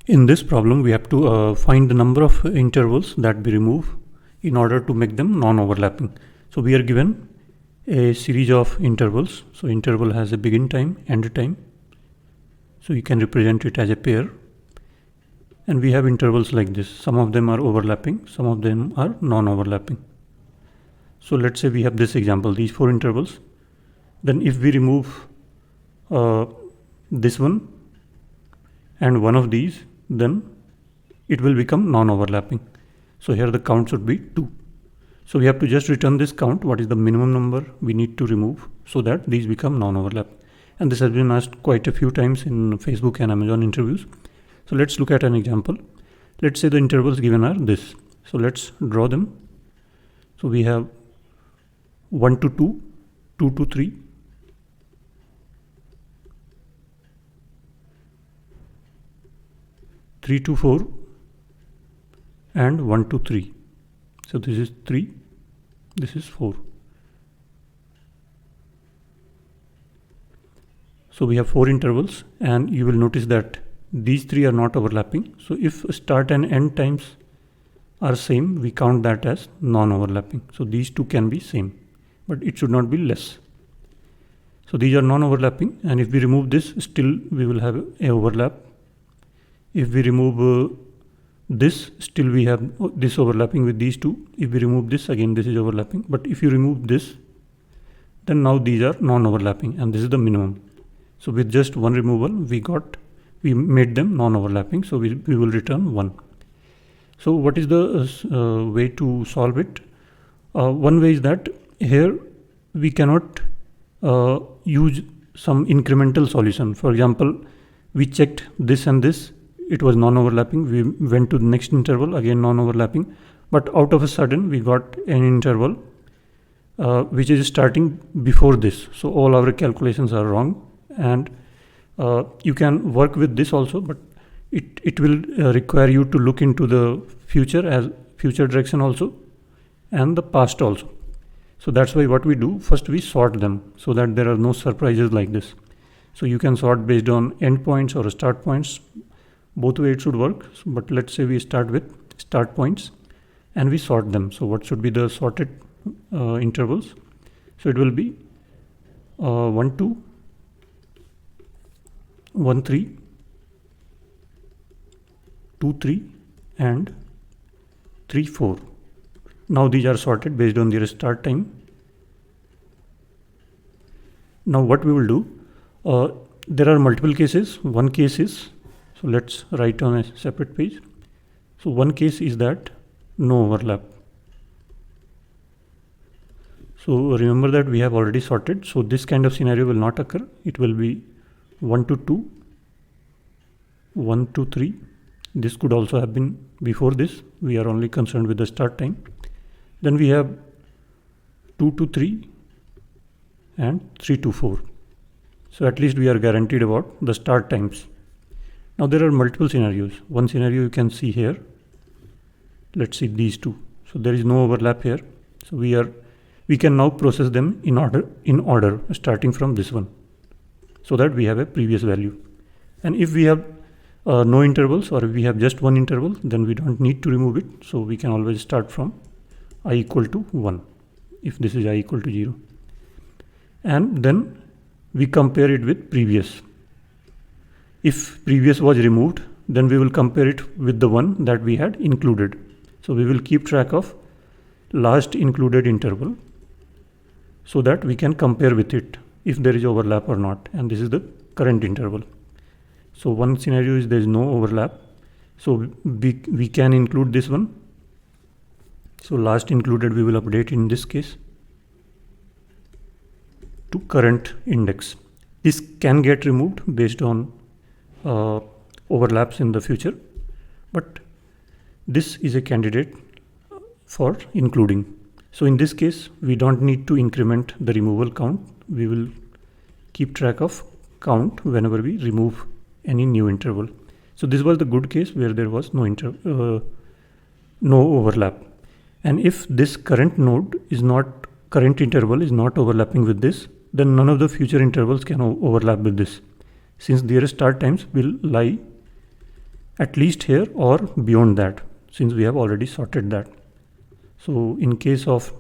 In this problem, we have to find the number of intervals that we remove in order to make them non-overlapping. So we are given a series of intervals. So interval has a begin time, end time. So you can represent it as a pair. And we have intervals like this. Some of them are overlapping, some of them are non-overlapping. So let's say we have this example, these 4 intervals. Then if we remove this one and one of these, then it will become non-overlapping. So here the count should be 2. So we have to just return this count, what is the minimum number we need to remove so that these become non-overlap. And this has been asked quite a few times in Facebook and Amazon interviews. So let's look at an example. Let's say the intervals given are this. So let's draw them. So we have 1 to 2, 2 to 3, 3 to 4, and 1 to 3. So this is 3, this is 4. So we have 4 intervals, and you will notice that these 3 are not overlapping. So if start and end times are same, we count that as non-overlapping. So these 2 can be same, but it should not be less. So these are non-overlapping, and if we remove this, still we will have a overlap. If we remove this, still we have this overlapping with these 2. If we remove this, again this is overlapping. But if you remove this, then now these are non-overlapping, and this is the minimum. So with just one removal, we made them non-overlapping. So we will return 1. So what is the way to solve it? One way is that here we cannot use some incremental solution. For example, we checked this and this. It was non-overlapping. We went to the next interval, again non-overlapping. But out of a sudden, we got an interval which is starting before this. So all our calculations are wrong. And you can work with this also, but it will require you to look into the future as future direction also, and the past also. So that's why what we do, first we sort them so that there are no surprises like this. So you can sort based on endpoints or start points. Both ways it should work, but let's say we start with start points and we sort them. So what should be the sorted intervals? So it will be 1 2, 1 3, 2 3, and 3 4. Now these are sorted based on their start time. Now what we will do, there are multiple cases. One case is, so let's write on a separate page. So one case is that no overlap. So remember that we have already sorted. So this kind of scenario will not occur. It will be 1 to 2, 1 to 3. This could also have been before this. We are only concerned with the start time. Then we have 2 to 3 and 3 to 4. So at least we are guaranteed about the start times. Now there are multiple scenarios. One scenario you can see here. Let's see these 2. So there is no overlap here. So we can now process them in order starting from this one, so that we have a previous value. And if we have no intervals, or if we have just one interval, then we don't need to remove it. So we can always start from I equal to 1 if this is I equal to 0. And then we compare it with previous. If previous was removed, then we will compare it with the one that we had included. So we will keep track of last included interval so that we can compare with it if there is overlap or not. And this is the current interval. So one scenario is there is no overlap. So we can include this one. So last included we will update in this case to current index. This can get removed based on overlaps in the future, but this is a candidate for including. So in this case, we don't need to increment the removal count. We will keep track of count whenever we remove any new interval. So this was the good case where there was no overlap. And if this current node is not, current interval is not overlapping with this, then none of the future intervals can overlap with this, since their start times will lie at least here or beyond that, since we have already sorted that. So in case of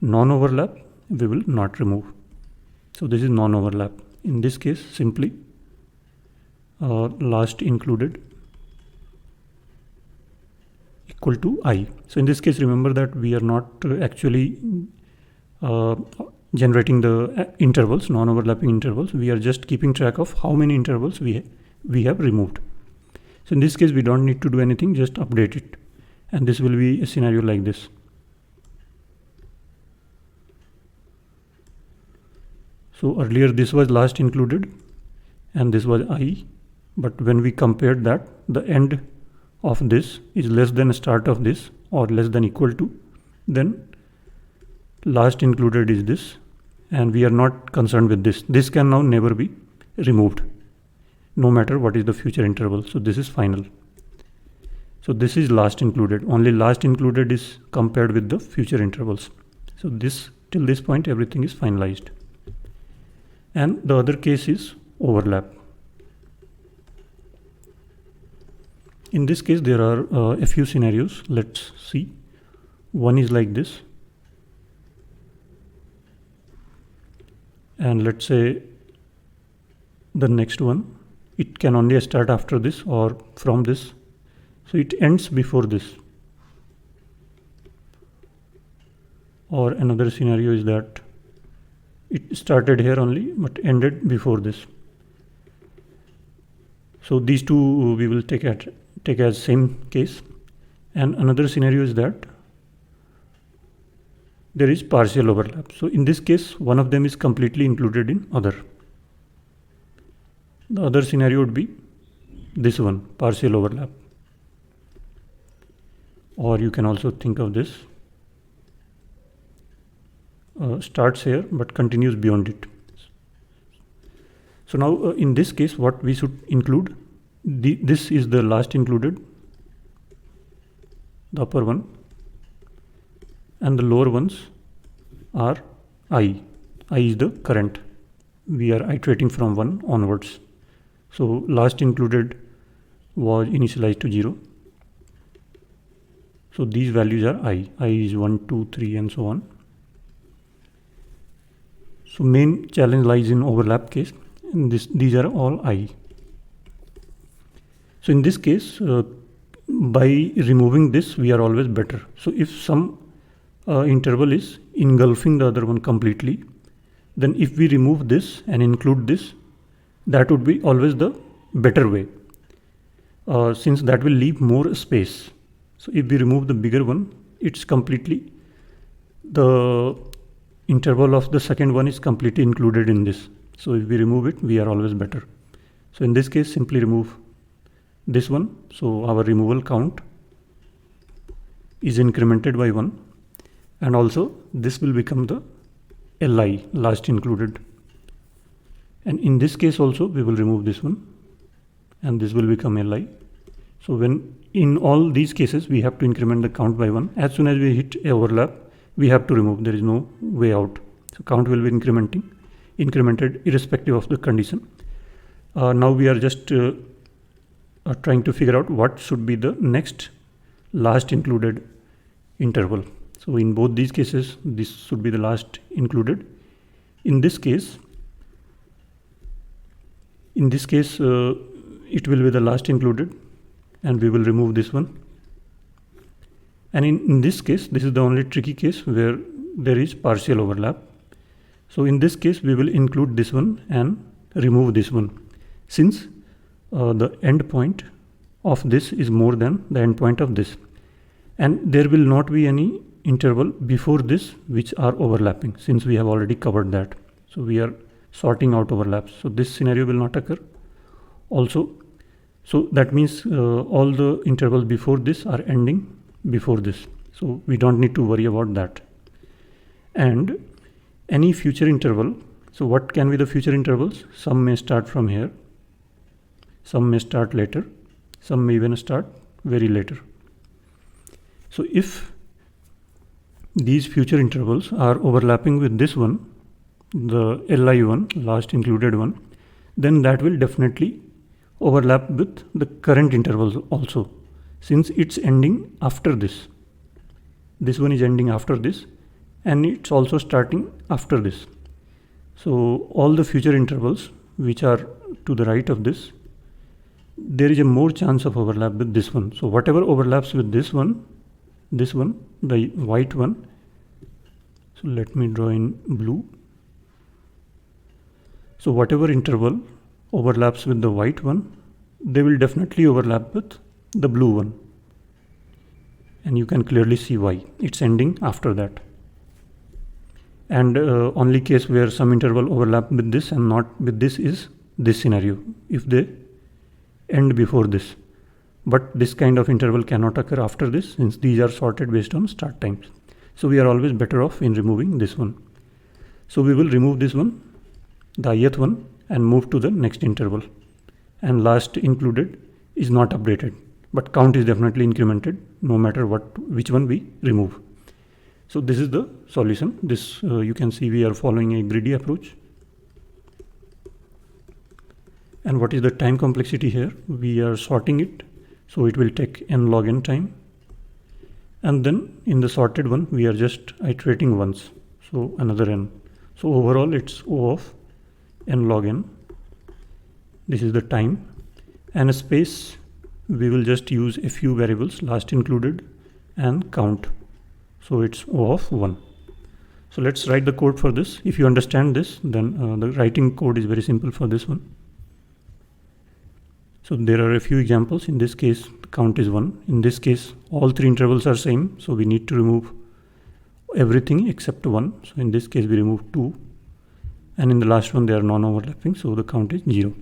non-overlap, we will not remove. So this is non-overlap. In this case, simply last included equal to I. So in this case, remember that we are not actually generating the intervals, non-overlapping intervals. We are just keeping track of how many intervals we have removed. So in this case, we don't need to do anything, just update it. And this will be a scenario like this. So earlier this was last included and this was I, but when we compared that, the end of this is less than start of this or less than equal to, then last included is this, and we are not concerned with this. This can now never be removed, no matter what is the future interval. So this is final. So this is last included. Only last included is compared with the future intervals. So this, till this point, everything is finalized. And the other case is overlap. In this case, there are a few scenarios. Let's see. One is like this. And let's say the next one, it can only start after this or from this. So it ends before this. Or another scenario is that it started here only but ended before this. So these two we will take as same case. And another scenario is that there is partial overlap. So in this case, one of them is completely included in other. The other scenario would be this one, partial overlap. Or you can also think of this. Starts here but continues beyond it. So now in this case, what we should include, this is the last included, the upper one, and the lower ones are I. I is the current. We are iterating from 1 onwards. So last included was initialized to 0. So these values are I. I is 1, 2, 3 and so on. So main challenge lies in overlap case, and these are all I. So in this case, by removing this, we are always better. So if some interval is engulfing the other one completely, then if we remove this and include this, that would be always the better way, since that will leave more space. So if we remove the bigger one, it's completely, the interval of the second one is completely included in this. So if we remove it, we are always better. So in this case, simply remove this one. So our removal count is incremented by 1, and also this will become the LI, last included. And in this case also, we will remove this one, and this will become LI. So when in all these cases, we have to increment the count by 1. As soon as we hit a overlap, we have to remove. There is no way out. So count will be incremented irrespective of the condition. Now we are just trying to figure out what should be the next last included interval. So in both these cases, this should be the last included. In this case, it will be the last included, and we will remove this one. And in this case, this is the only tricky case where there is partial overlap. So in this case, we will include this one and remove this one, since the end point of this is more than the end point of this. And there will not be any interval before this which are overlapping, since we have already covered that. So we are sorting out overlaps. So this scenario will not occur also. So that means all the intervals before this are ending before this. So we don't need to worry about that. And any future interval, so what can be the future intervals? Some may start from here, some may start later, some may even start very later. So if these future intervals are overlapping with this one, the LI one, last included one, then that will definitely overlap with the current intervals also, since it's ending after this. This one is ending after this, and it's also starting after this. So all the future intervals which are to the right of this, there is a more chance of overlap with this one. So whatever overlaps with this one, the white one, so let me draw in blue. So whatever interval overlaps with the white one, they will definitely overlap with the blue one. And you can clearly see why. It's ending after that. And only case where some interval overlap with this and not with this is this scenario, if they end before this. But this kind of interval cannot occur after this, since these are sorted based on start times. So we are always better off in removing this one. So we will remove this one, the ith one, and move to the next interval. And last included is not updated, but count is definitely incremented no matter which one we remove. So this is the solution. This you can see we are following a greedy approach. And what is the time complexity here? We are sorting it, so it will take n log n time. And then in the sorted one, we are just iterating once, so another n. So overall it's O of n log n. This is the time. And a space, we will just use a few variables, last included and count. So it's O of 1. So let's write the code for this. If you understand this, then the writing code is very simple for this one. So there are a few examples. In this case, the count is 1. In this case, all three intervals are same. So we need to remove everything except 1. So in this case, we remove 2. And in the last one, they are non-overlapping. So the count is 0.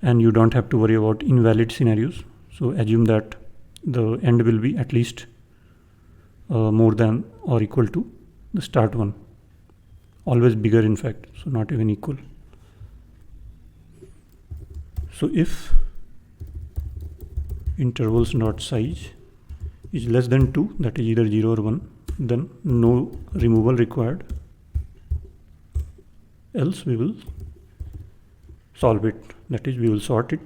And you don't have to worry about invalid scenarios. So assume that the end will be at least more than or equal to the start one. Always bigger, in fact. So not even equal. So if intervals dot size is less than 2, that is either 0 or 1, then no removal required. Else we will solve it, that is we will sort it.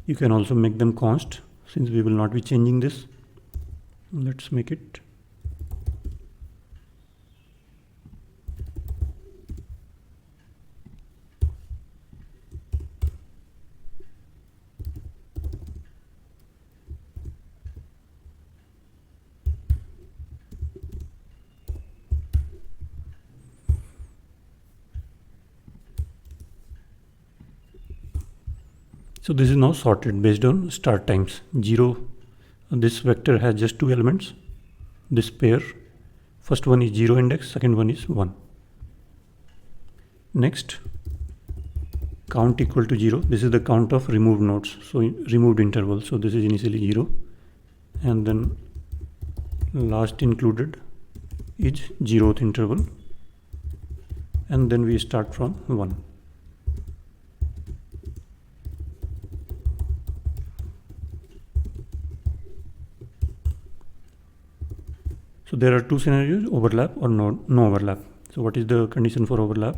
You can also make them const, since we will not be changing this. Let's make it so this is now sorted based on start times. 0, this vector has just 2 elements, this pair. First one is 0 index, second one is 1. Next, count equal to 0. This is the count of removed nodes, so removed interval. So this is initially 0, and then last included is 0th interval, and then we start from 1. So there are two scenarios, overlap or no overlap. So what is the condition for overlap?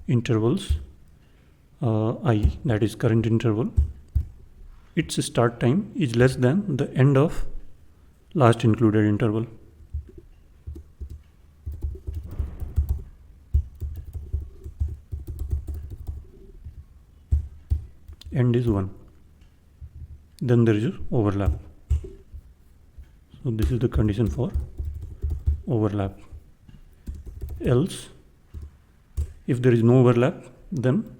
Intervals I, that is current interval, its start time is less than the end of last included interval. End is 1. Then there is overlap. So this is the condition for overlap. Else, if there is no overlap, then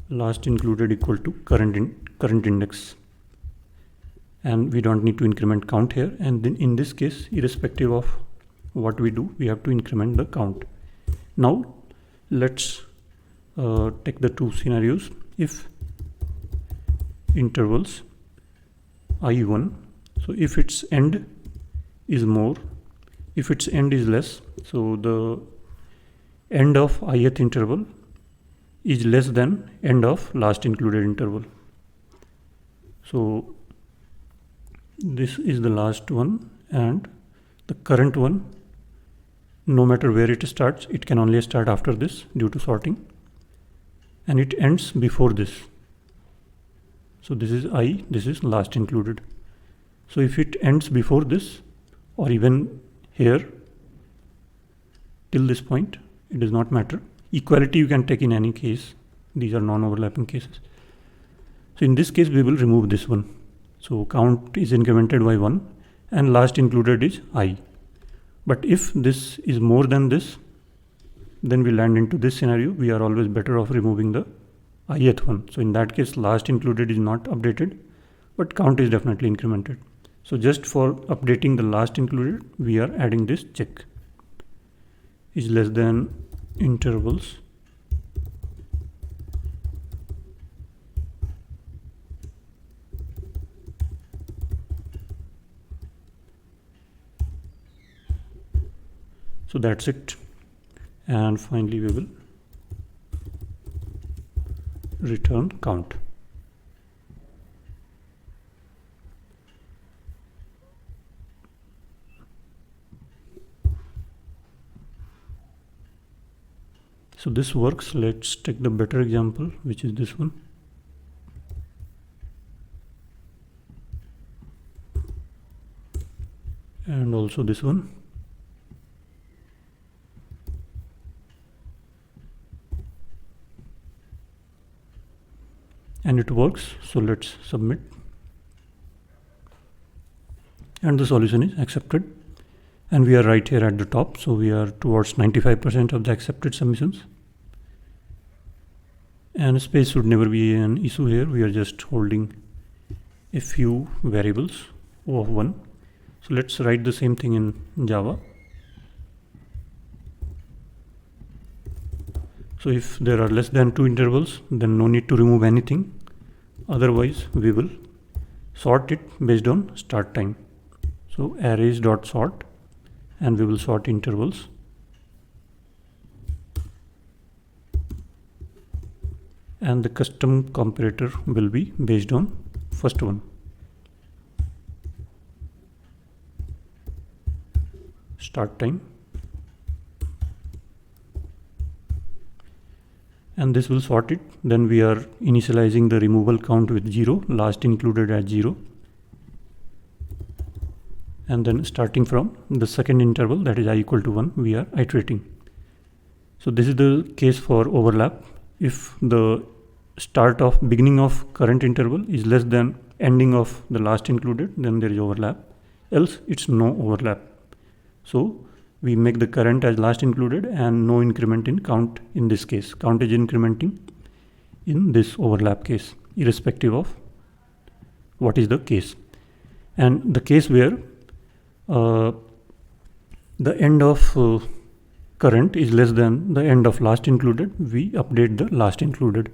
last included equal to current index, and we don't need to increment count here. And then in this case, irrespective of what we do, we have to increment the count. Now let's take the two scenarios. If intervals I1, so if its end is more, if its end is less, so the end of ith interval is less than end of last included interval. So this is the last one, and the current one, no matter where it starts, it can only start after this due to sorting, and it ends before this. So this is I, this is last included. So if it ends before this, or even here till this point, it does not matter. Equality you can take in any case. These are non-overlapping cases. So in this case we will remove this one. So count is incremented by 1 and last included is I. But if this is more than this, then we land into this scenario. We are always better off removing the ith one. So in that case last included is not updated, but count is definitely incremented. So just for updating the last included, we are adding this check is less than intervals so that's it. And finally we will return count. So this works. Let's take the better example, which is this one. And also this one. And it works. So let's submit. And the solution is accepted. And we are right here at the top. So we are towards 95% of the accepted submissions. And space should never be an issue here. We are just holding a few variables of 1. So let's write the same thing in Java. So if there are less than 2 intervals, then no need to remove anything. Otherwise, we will sort it based on start time. So arrays.sort, and we will sort intervals. And the custom comparator will be based on first one. Start time. And this will sort it. Then we are initializing the removal count with 0, last included at 0. And then starting from the second interval, that is I equal to 1, we are iterating. So this is the case for overlap. If the beginning of current interval is less than ending of the last included, then there is overlap. Else it's no overlap. So we make the current as last included and no increment in count in this case. Count is incrementing in this overlap case, irrespective of what is the case. And the case where the end of current is less than the end of last included, we update the last included.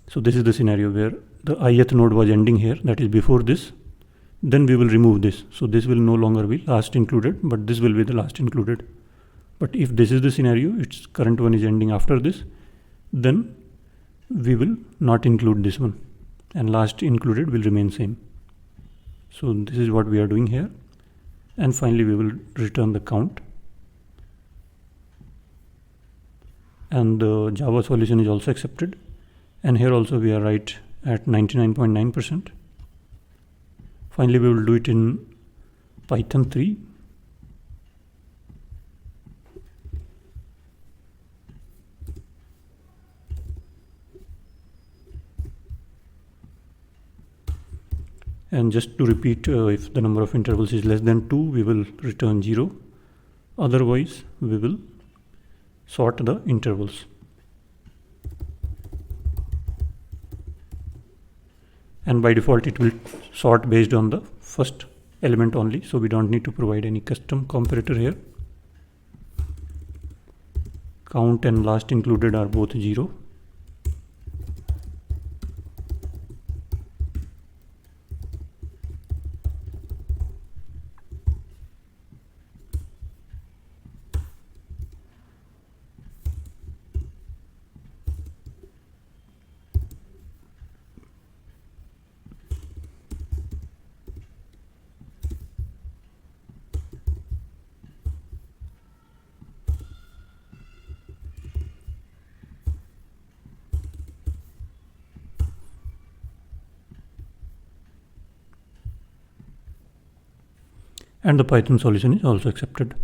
So this is the scenario where the ith node was ending here, that is before this. Then we will remove this. So this will no longer be last included, but this will be the last included. But if this is the scenario, its current one is ending after this, then we will not include this one, and last included will remain same. So this is what we are doing here. And finally we will return the count. And the Java solution is also accepted. And here also we are right at 99.9%. Finally we will do it in Python 3. And just to repeat, if the number of intervals is less than 2, we will return 0. Otherwise, we will sort the intervals. And by default, it will sort based on the first element only. So we don't need to provide any custom comparator here. Count and last included are both 0. and the Python solution is also accepted.